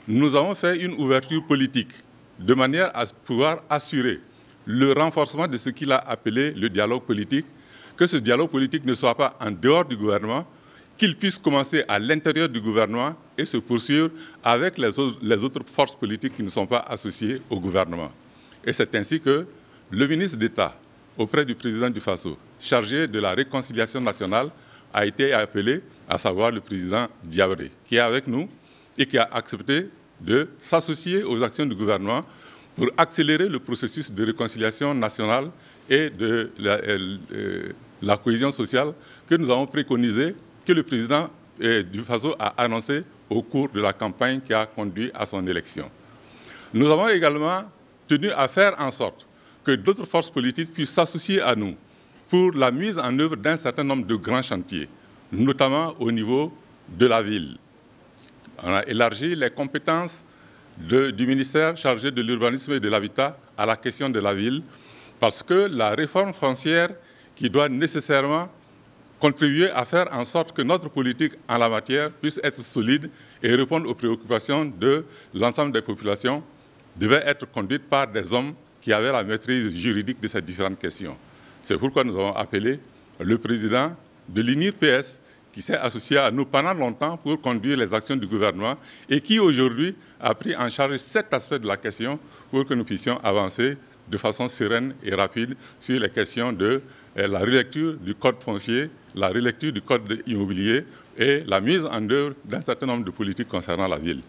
nous avons fait une ouverture politique de manière à pouvoir assurer le renforcement de ce qu'il a appelé le dialogue politique, que ce dialogue politique ne soit pas en dehors du gouvernement, qu'il puisse commencer à l'intérieur du gouvernement et se poursuivre avec les autres forces politiques qui ne sont pas associées au gouvernement. Et c'est ainsi que le ministre d'État, auprès du président du Faso, chargé de la réconciliation nationale, a été appelé, à savoir le président Diabré, qui est avec nous et qui a accepté de s'associer aux actions du gouvernement pour accélérer le processus de réconciliation nationale et de la cohésion sociale que nous avons préconisé, que le président du Faso a annoncé au cours de la campagne qui a conduit à son élection. Nous avons également tenu à faire en sorte que d'autres forces politiques puissent s'associer à nous pour la mise en œuvre d'un certain nombre de grands chantiers, notamment au niveau de la ville. On a élargi les compétences du ministère chargé de l'urbanisme et de l'habitat à la question de la ville, parce que la réforme foncière qui doit nécessairement contribuer à faire en sorte que notre politique en la matière puisse être solide et répondre aux préoccupations de l'ensemble des populations devait être conduite par des hommes qui avaient la maîtrise juridique de ces différentes questions. C'est pourquoi nous avons appelé le président de l'UNIR-PS, qui s'est associé à nous pendant longtemps pour conduire les actions du gouvernement et qui aujourd'hui a pris en charge cet aspect de la question pour que nous puissions avancer de façon sereine et rapide sur les questions de la relecture du code foncier, la relecture du code immobilier et la mise en œuvre d'un certain nombre de politiques concernant la ville.